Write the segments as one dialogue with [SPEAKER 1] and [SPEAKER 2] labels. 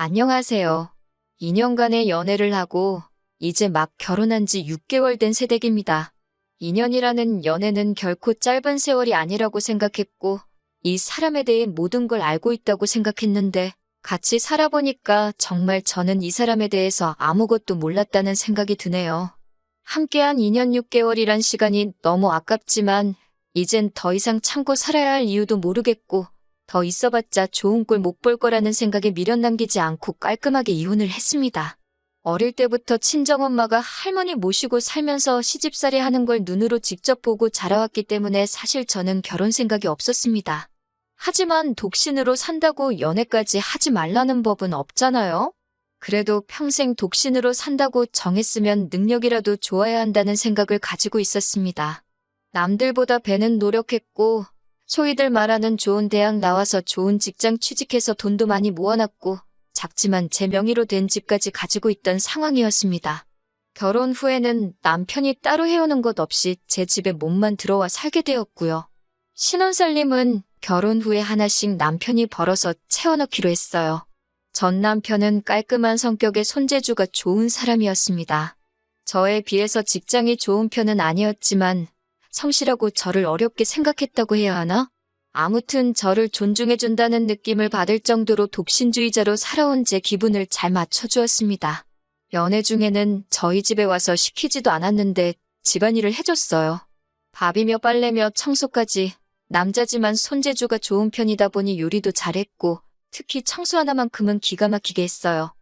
[SPEAKER 1] 안녕하세요. 2년간의 연애를 하고 이제 막 결혼한 지 6개월 된 새댁입니다. 2년이라는 연애는 결코 짧은 세월이 아니라고 생각했고 이 사람에 대해 모든 걸 알고 있다고 생각했는데 같이 살아보니까 정말 저는 이 사람에 대해서 아무것도 몰랐다는 생각이 드네요. 함께한 2년 6개월이란 시간이 너무 아깝지만 이젠 더 이상 참고 살아야 할 이유도 모르겠고 더 있어봤자 좋은 꼴 못 볼 거라는 생각에 미련 남기지 않고 깔끔하게 이혼을 했습니다. 어릴 때부터 친정엄마가 할머니 모시고 살면서 시집살이 하는 걸 눈으로 직접 보고 자라왔기 때문에 사실 저는 결혼 생각이 없었습니다. 하지만 독신으로 산다고 연애까지 하지 말라는 법은 없잖아요? 그래도 평생 독신으로 산다고 정했으면 능력이라도 좋아야 한다는 생각을 가지고 있었습니다. 남들보다 배는 노력했고 소위들 말하는 좋은 대학 나와서 좋은 직장 취직해서 돈도 많이 모아놨고 작지만 제 명의로 된 집까지 가지고 있던 상황이었습니다. 결혼 후에는 남편이 따로 해오는 것 없이 제 집에 몸만 들어와 살게 되었고요. 신혼살림은 결혼 후에 하나씩 남편이 벌어서 채워넣기로 했어요. 전 남편은 깔끔한 성격의 손재주가 좋은 사람이었습니다. 저에 비해서 직장이 좋은 편은 아니었지만 성실하고 저를 어렵게 생각했다고 해야 하나? 아무튼 저를 존중해준다는 느낌을 받을 정도로 독신주의자로 살아온 제 기분을 잘 맞춰주었습니다. 연애 중에는 저희 집에 와서 시키지도 않았는데 집안일을 해줬어요. 밥이며 빨래며 청소까지. 남자지만 손재주가 좋은 편이다 보니 요리도 잘했고 특히 청소 하나만큼은 기가 막히게 했어요.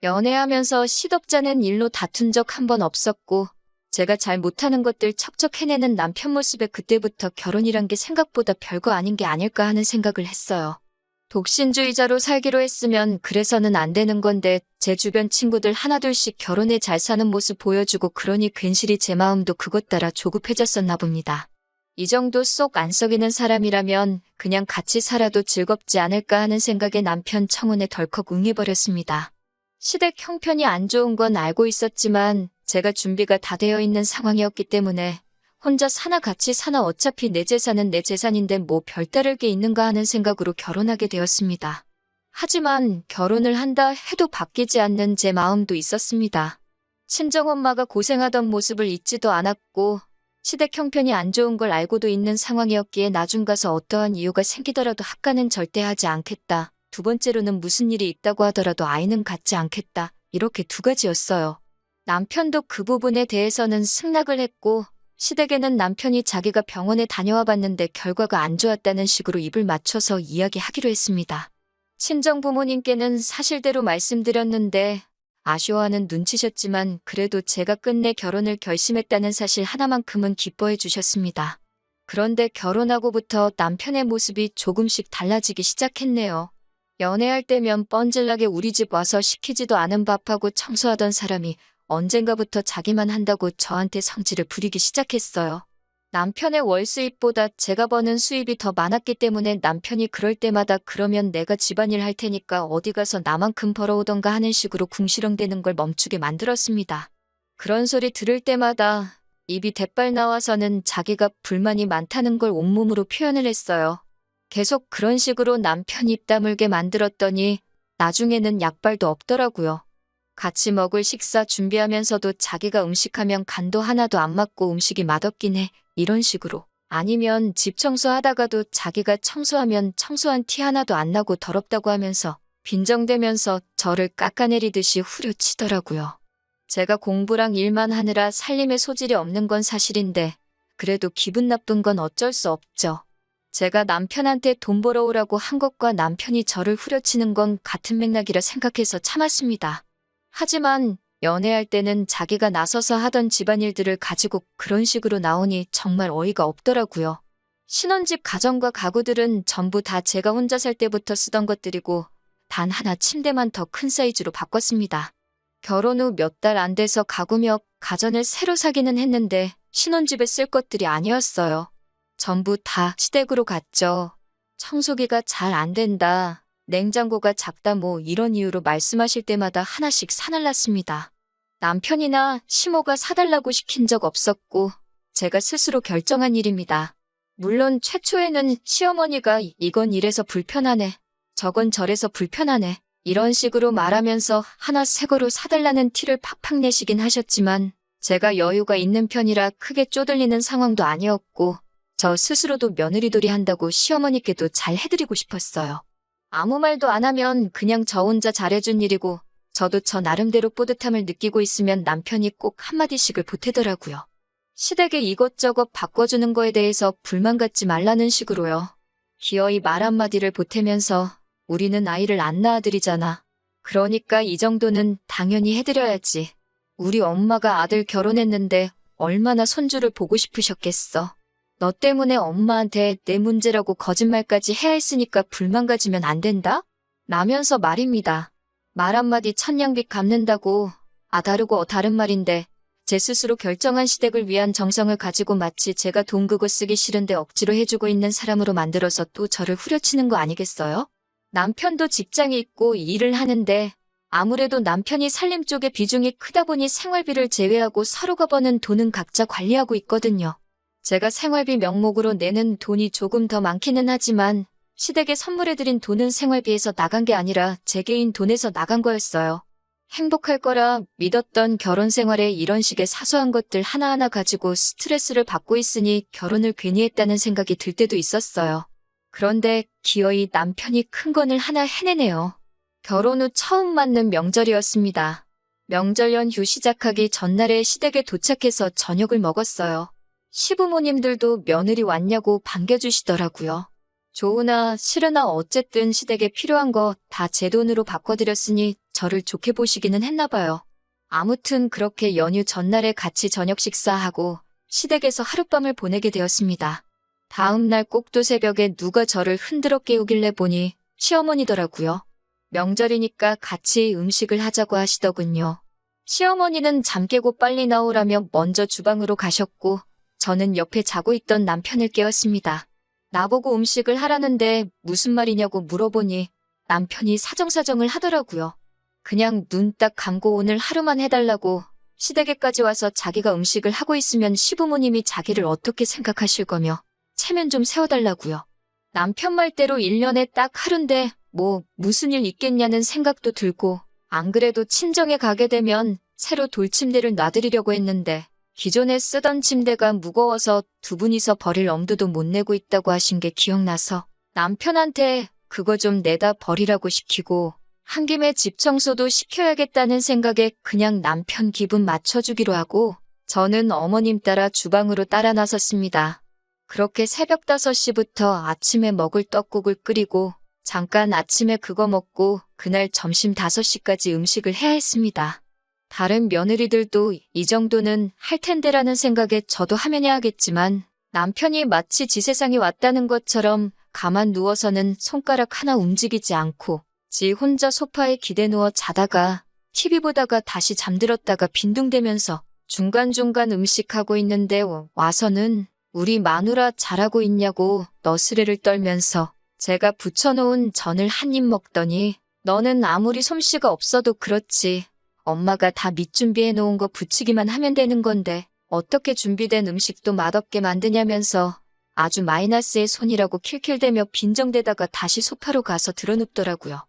[SPEAKER 1] 연애하면서 시덥잖은 일로 다툰 적 한 번 없었고 제가 잘 못하는 것들 척척 해내는 남편 모습에 그때부터 결혼이란 게 생각보다 별거 아닌 게 아닐까 하는 생각을 했어요. 독신주의자로 살기로 했으면 그래서는 안 되는 건데 제 주변 친구들 하나둘씩 결혼해 잘 사는 모습 보여주고 그러니 괜시리 제 마음도 그것 따라 조급해졌었나 봅니다. 이 정도 쏙 안 썩이는 사람이라면 그냥 같이 살아도 즐겁지 않을까 하는 생각에 남편 청혼에 덜컥 응해버렸습니다. 시댁 형편이 안 좋은 건 알고 있었지만 제가 준비가 다 되어 있는 상황이었기 때문에 혼자 사나 같이 사나 어차피 내 재산은 내 재산인데 뭐 별다를 게 있는가 하는 생각으로 결혼하게 되었습니다. 하지만 결혼을 한다 해도 바뀌지 않는 제 마음도 있었습니다. 친정엄마가 고생하던 모습을 잊지도 않았고 시댁 형편이 안 좋은 걸 알고도 있는 상황이었기에 나중 가서 어떠한 이유가 생기더라도 학가는 절대 하지 않겠다. 두 번째로는 무슨 일이 있다고 하더라도 아이는 갖지 않겠다. 이렇게 두 가지였어요. 남편도 그 부분에 대해서는 승낙을 했고 시댁에는 남편이 자기가 병원에 다녀와 봤는데 결과가 안 좋았다는 식으로 입을 맞춰서 이야기하기로 했습니다. 친정 부모님께는 사실대로 말씀드렸는데 아쉬워하는 눈치셨지만 그래도 제가 끝내 결혼을 결심했다는 사실 하나만큼은 기뻐해 주셨습니다. 그런데 결혼하고부터 남편의 모습이 조금씩 달라지기 시작했네요. 연애할 때면 뻔질나게 우리 집 와서 시키지도 않은 밥하고 청소하던 사람이 언젠가부터 자기만 한다고 저한테 성질을 부리기 시작했어요. 남편의 월 수입보다 제가 버는 수입이 더 많았기 때문에 남편이 그럴 때마다 그러면 내가 집안일 할 테니까 어디 가서 나만큼 벌어오던가 하는 식으로 궁시렁대는 걸 멈추게 만들었습니다. 그런 소리 들을 때마다 입이 대빨 나와서는 자기가 불만이 많다는 걸 온몸으로 표현을 했어요. 계속 그런 식으로 남편 입 다물게 만들었더니 나중에는 약발도 없더라고요. 같이 먹을 식사 준비하면서도 자기가 음식하면 간도 하나도 안 맞고 음식이 맛없긴 해. 이런 식으로. 아니면 집 청소하다가도 자기가 청소하면 청소한 티 하나도 안 나고 더럽다고 하면서 빈정대면서 저를 깎아내리듯이 후려치더라고요. 제가 공부랑 일만 하느라 살림에 소질이 없는 건 사실인데 그래도 기분 나쁜 건 어쩔 수 없죠. 제가 남편한테 돈 벌어오라고 한 것과 남편이 저를 후려치는 건 같은 맥락이라 생각해서 참았습니다. 하지만 연애할 때는 자기가 나서서 하던 집안일들을 가지고 그런 식으로 나오니 정말 어이가 없더라고요. 신혼집 가전과 가구들은 전부 다 제가 혼자 살 때부터 쓰던 것들이고 단 하나 침대만 더 큰 사이즈로 바꿨습니다. 결혼 후 몇 달 안 돼서 가구며 가전을 새로 사기는 했는데 신혼집에 쓸 것들이 아니었어요. 전부 다 시댁으로 갔죠. 청소기가 잘 안 된다. 냉장고가 작다 뭐 이런 이유로 말씀하실 때마다 하나씩 사날랐습니다. 남편이나 시모가 사달라고 시킨 적 없었고 제가 스스로 결정한 일입니다. 물론 최초에는 시어머니가 이건 이래서 불편하네, 저건 저래서 불편하네, 이런 식으로 말하면서 하나 새 거로 사달라는 티를 팍팍 내시긴 하셨지만 제가 여유가 있는 편이라 크게 쪼들리는 상황도 아니었고 저 스스로도 며느리돌이 한다고 시어머니께도 잘 해드리고 싶었어요. 아무 말도 안 하면 그냥 저 혼자 잘해준 일이고 저도 저 나름대로 뿌듯함을 느끼고 있으면 남편이 꼭 한마디씩을 보태더라고요. 시댁에 이것저것 바꿔주는 거에 대해서 불만 갖지 말라는 식으로요. 기어이 말 한마디를 보태면서 우리는 아이를 안 낳아드리잖아. 그러니까 이 정도는 당연히 해드려야지. 우리 엄마가 아들 결혼했는데 얼마나 손주를 보고 싶으셨겠어. 너 때문에 엄마한테 내 문제라고 거짓말까지 해야 했으니까 불만 가지면 안 된다? 라면서 말입니다. 말 한마디 천냥빚 갚는다고 다르고 다른 말인데 제 스스로 결정한 시댁을 위한 정성을 가지고 마치 제가 돈 그거 쓰기 싫은데 억지로 해주고 있는 사람으로 만들어서 또 저를 후려치는 거 아니겠어요? 남편도 직장이 있고 일을 하는데 아무래도 남편이 살림 쪽에 비중이 크다 보니 생활비를 제외하고 서로가 버는 돈은 각자 관리하고 있거든요. 제가 생활비 명목으로 내는 돈이 조금 더 많기는 하지만 시댁에 선물해드린 돈은 생활비에서 나간 게 아니라 제 개인 돈에서 나간 거였어요. 행복할 거라 믿었던 결혼 생활에 이런 식의 사소한 것들 하나하나 가지고 스트레스를 받고 있으니 결혼을 괜히 했다는 생각이 들 때도 있었어요. 그런데 기어이 남편이 큰 건을 하나 해내네요. 결혼 후 처음 맞는 명절이었습니다. 명절 연휴 시작하기 전날에 시댁에 도착해서 저녁을 먹었어요. 시부모님들도 며느리 왔냐고 반겨주시더라고요. 좋으나 싫으나 어쨌든 시댁에 필요한 거 다 제 돈으로 바꿔드렸으니 저를 좋게 보시기는 했나 봐요. 아무튼 그렇게 연휴 전날에 같이 저녁 식사하고 시댁에서 하룻밤을 보내게 되었습니다. 다음 날 꼭두 새벽에 누가 저를 흔들어 깨우길래 보니 시어머니더라고요. 명절이니까 같이 음식을 하자고 하시더군요. 시어머니는 잠 깨고 빨리 나오라며 먼저 주방으로 가셨고 저는 옆에 자고 있던 남편을 깨웠습니다. 나보고 음식을 하라는데 무슨 말이냐고 물어보니 남편이 사정사정을 하더라고요. 그냥 눈 딱 감고 오늘 하루만 해달라고 시댁에까지 와서 자기가 음식을 하고 있으면 시부모님이 자기를 어떻게 생각하실 거며 체면 좀 세워달라고요. 남편 말대로 1년에 딱 하루인데 무슨 일 있겠냐는 생각도 들고 안 그래도 친정에 가게 되면 새로 돌침대를 놔드리려고 했는데 기존에 쓰던 침대가 무거워서 두 분이서 버릴 엄두도 못 내고 있다고 하신 게 기억나서 남편한테 그거 좀 내다 버리라고 시키고 한 김에 집 청소도 시켜야겠다는 생각에 그냥 남편 기분 맞춰주기로 하고 저는 어머님 따라 주방으로 따라 나섰습니다. 그렇게 새벽 5시부터 아침에 먹을 떡국을 끓이고 잠깐 아침에 그거 먹고 그날 점심 5시까지 음식을 해야 했습니다. 다른 며느리들도 이 정도는 할 텐데라는 생각에 저도 하면 해야겠지만 남편이 마치 지 세상에 왔다는 것처럼 가만 누워서는 손가락 하나 움직이지 않고 지 혼자 소파에 기대 누워 자다가 TV 보다가 다시 잠들었다가 빈둥대면서 중간중간 음식하고 있는데 와서는 우리 마누라 잘하고 있냐고 너스레를 떨면서 제가 부쳐놓은 전을 한 입 먹더니 너는 아무리 솜씨가 없어도 그렇지 엄마가 다 밑준비해 놓은 거 부치기만 하면 되는 건데 어떻게 준비된 음식도 맛없게 만드냐면서 아주 마이너스의 손이라고 킬킬대며 빈정대다가 다시 소파로 가서 드러눕더라고요.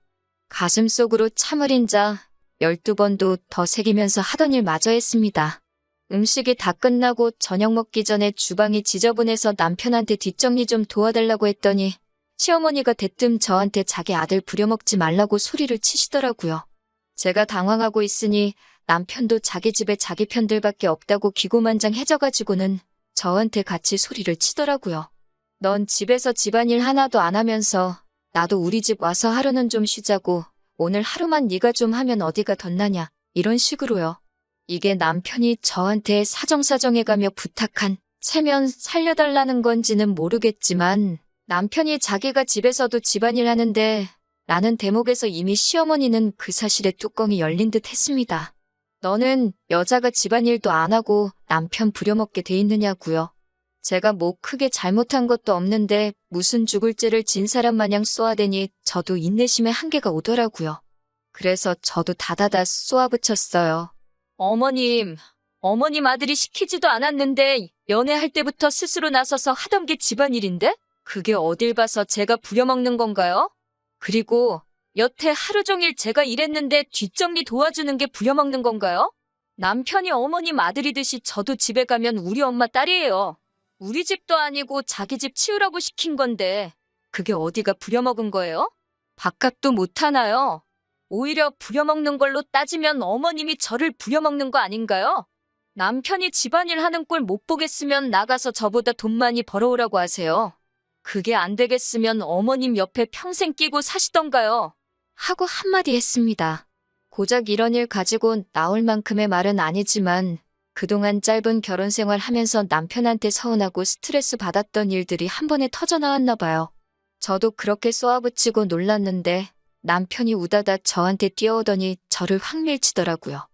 [SPEAKER 1] 가슴속으로 참을 인자 12번도 더 새기면서 하던 일 마저 했습니다. 음식이 다 끝나고 저녁 먹기 전에 주방이 지저분해서 남편한테 뒷정리 좀 도와달라고 했더니 시어머니가 대뜸 저한테 자기 아들 부려먹지 말라고 소리를 치시더라고요. 제가 당황하고 있으니 남편도 자기 집에 자기 편들밖에 없다고 기고만장해져가지고는 저한테 같이 소리를 치더라고요. 넌 집에서 집안일 하나도 안 하면서 나도 우리 집 와서 하루는 좀 쉬자고 오늘 하루만 네가 좀 하면 어디가 덧나냐 이런 식으로요. 이게 남편이 저한테 사정사정해가며 부탁한 체면 살려달라는 건지는 모르겠지만 남편이 자기가 집에서도 집안일 하는데 라는 대목에서 이미 시어머니는 그 사실에 뚜껑이 열린 듯 했습니다. 너는 여자가 집안일도 안 하고 남편 부려먹게 돼 있느냐고요. 제가 크게 잘못한 것도 없는데 무슨 죽을 죄를 진 사람 마냥 쏘아대니 저도 인내심에 한계가 오더라고요. 그래서 저도 다다다 쏘아붙였어요. 어머님 아들이 시키지도 않았는데 연애할 때부터 스스로 나서서 하던 게 집안일인데? 그게 어딜 봐서 제가 부려먹는 건가요? 그리고 여태 하루 종일 제가 일했는데 뒷정리 도와주는 게 부려먹는 건가요? 남편이 어머님 아들이듯이 저도 집에 가면 우리 엄마 딸이에요. 우리 집도 아니고 자기 집 치우라고 시킨 건데 그게 어디가 부려먹은 거예요? 밥값도 못하나요? 오히려 부려먹는 걸로 따지면 어머님이 저를 부려먹는 거 아닌가요? 남편이 집안일 하는 꼴 못 보겠으면 나가서 저보다 돈 많이 벌어오라고 하세요. 그게 안 되겠으면 어머님 옆에 평생 끼고 사시던가요. 하고 한마디 했습니다. 고작 이런 일 가지고 나올 만큼의 말은 아니지만 그동안 짧은 결혼 생활 하면서 남편한테 서운하고 스트레스 받았던 일들이 한 번에 터져 나왔나 봐요. 저도 그렇게 쏘아붙이고 놀랐는데 남편이 우다다 저한테 뛰어오더니 저를 확 밀치더라고요.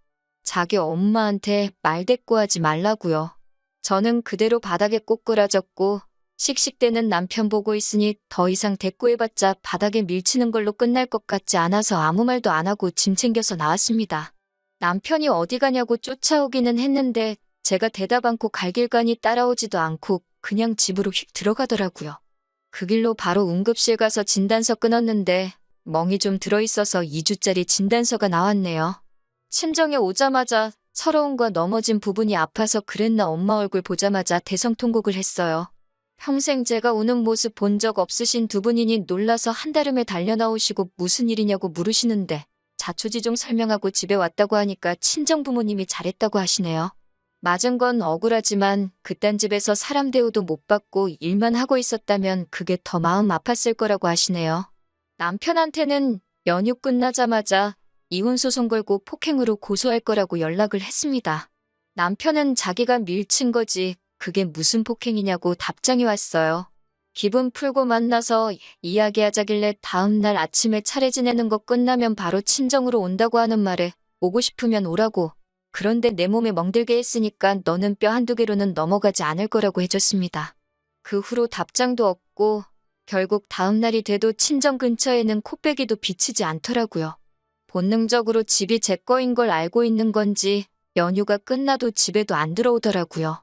[SPEAKER 1] 자기 엄마한테 말대꾸하지 말라고요. 저는 그대로 바닥에 꼬꾸라졌고 씩씩대는 남편 보고 있으니 더 이상 대꾸해봤자 바닥에 밀치는 걸로 끝날 것 같지 않아서 아무 말도 안 하고 짐 챙겨서 나왔습니다. 남편이 어디 가냐고 쫓아오기는 했는데 제가 대답 않고 갈 길 가니 따라오지도 않고 그냥 집으로 휙 들어가더라고요. 그 길로 바로 응급실 가서 진단서 끊었는데 멍이 좀 들어있어서 2주짜리 진단서가 나왔네요. 친정에 오자마자 서러움과 넘어진 부분이 아파서 그랬나 엄마 얼굴 보자마자 대성통곡을 했어요. 평생 제가 우는 모습 본 적 없으신 두 분이니 놀라서 한달음에 달려나오시고 무슨 일이냐고 물으시는데 자초지종 설명하고 집에 왔다고 하니까 친정 부모님이 잘했다고 하시네요. 맞은 건 억울하지만 그딴 집에서 사람 대우도 못 받고 일만 하고 있었다면 그게 더 마음 아팠을 거라고 하시네요. 남편한테는 연휴 끝나자마자 이혼소송 걸고 폭행으로 고소할 거라고 연락을 했습니다. 남편은 자기가 밀친 거지 그게 무슨 폭행이냐고 답장이 왔어요. 기분 풀고 만나서 이야기하자길래 다음날 아침에 차례 지내는 거 끝나면 바로 친정으로 온다고 하는 말에 오고 싶으면 오라고. 그런데 내 몸에 멍들게 했으니까 너는 뼈 한두 개로는 넘어가지 않을 거라고 해줬습니다. 그 후로 답장도 없고 결국 다음날이 돼도 친정 근처에는 코빼기도 비치지 않더라고요. 본능적으로 집이 제 거인 걸 알고 있는 건지 연휴가 끝나도 집에도 안 들어오더라고요.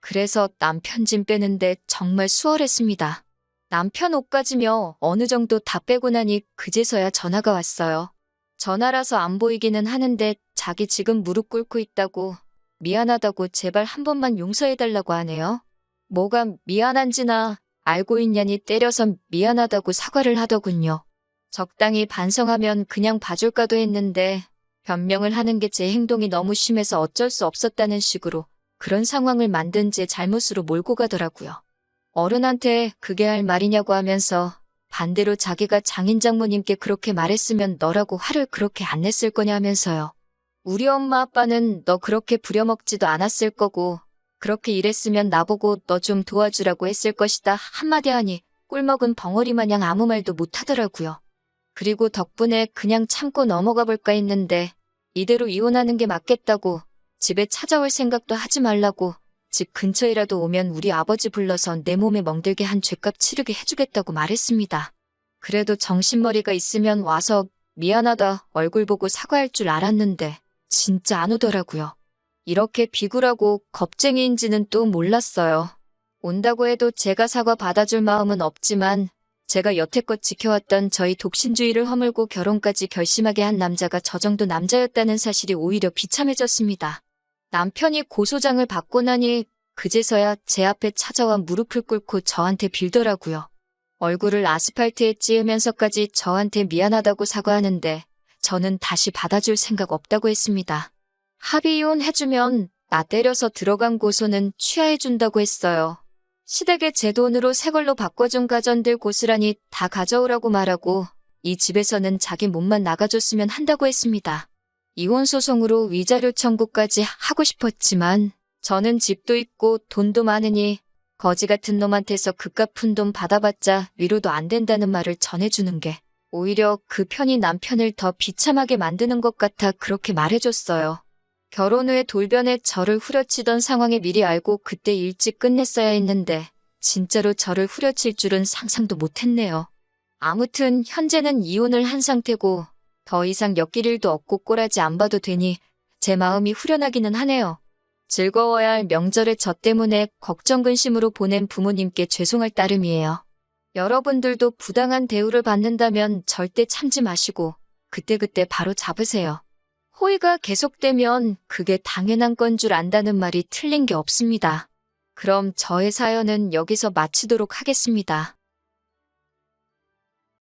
[SPEAKER 1] 그래서 남편 짐 빼는데 정말 수월했습니다. 남편 옷가지며 어느 정도 다 빼고 나니 그제서야 전화가 왔어요. 전화라서 안 보이기는 하는데 자기 지금 무릎 꿇고 있다고 미안하다고 제발 한 번만 용서해달라고 하네요. 뭐가 미안한지나 알고 있냐니 때려서 미안하다고 사과를 하더군요. 적당히 반성하면 그냥 봐줄까도 했는데 변명을 하는 게 제 행동이 너무 심해서 어쩔 수 없었다는 식으로 그런 상황을 만든 제 잘못으로 몰고 가더라고요. 어른한테 그게 할 말이냐고 하면서 반대로 자기가 장인 장모님께 그렇게 말했으면 너라고 화를 그렇게 안 냈을 거냐 하면서요. 우리 엄마 아빠는 너 그렇게 부려먹지도 않았을 거고 그렇게 일했으면 나보고 너 좀 도와주라고 했을 것이다 한마디 하니 꿀먹은 벙어리 마냥 아무 말도 못 하더라고요. 그리고 덕분에 그냥 참고 넘어가 볼까 했는데 이대로 이혼하는 게 맞겠다고 집에 찾아올 생각도 하지 말라고 집 근처에라도 오면 우리 아버지 불러서 내 몸에 멍들게 한 죗값 치르게 해주겠다고 말했습니다. 그래도 정신머리가 있으면 와서 미안하다 얼굴 보고 사과할 줄 알았는데 진짜 안 오더라고요. 이렇게 비굴하고 겁쟁이인지는 또 몰랐어요. 온다고 해도 제가 사과 받아줄 마음은 없지만 제가 여태껏 지켜왔던 저희 독신주의를 허물고 결혼까지 결심하게 한 남자가 저 정도 남자였다는 사실이 오히려 비참해졌습니다. 남편이 고소장을 받고 나니 그제서야 제 앞에 찾아와 무릎을 꿇고 저한테 빌더라고요. 얼굴을 아스팔트에 찌으면서까지 저한테 미안하다고 사과하는데 저는 다시 받아줄 생각 없다고 했습니다. 합의 이혼 해주면 나 때려서 들어간 고소는 취하해준다고 했어요. 시댁에 제 돈으로 새 걸로 바꿔준 가전들 고스란히 다 가져오라고 말하고 이 집에서는 자기 몸만 나가줬으면 한다고 했습니다. 이혼소송으로 위자료 청구까지 하고 싶었지만 저는 집도 있고 돈도 많으니 거지 같은 놈한테서 그깟 푼 돈 받아봤자 위로도 안 된다는 말을 전해주는 게 오히려 그 편이 남편을 더 비참하게 만드는 것 같아 그렇게 말해줬어요. 결혼 후에 돌변에 저를 후려치던 상황에 미리 알고 그때 일찍 끝냈어야 했는데 진짜로 저를 후려칠 줄은 상상도 못했네요. 아무튼 현재는 이혼을 한 상태고 더 이상 엮일 일도 없고 꼬라지 안 봐도 되니 제 마음이 후련하기는 하네요. 즐거워야 할 명절에 저 때문에 걱정 근심으로 보낸 부모님께 죄송할 따름이에요. 여러분들도 부당한 대우를 받는다면 절대 참지 마시고 그때그때 바로 잡으세요. 호의가 계속되면 그게 당연한 건 줄 안다는 말이 틀린 게 없습니다. 그럼 저의 사연은 여기서 마치도록 하겠습니다.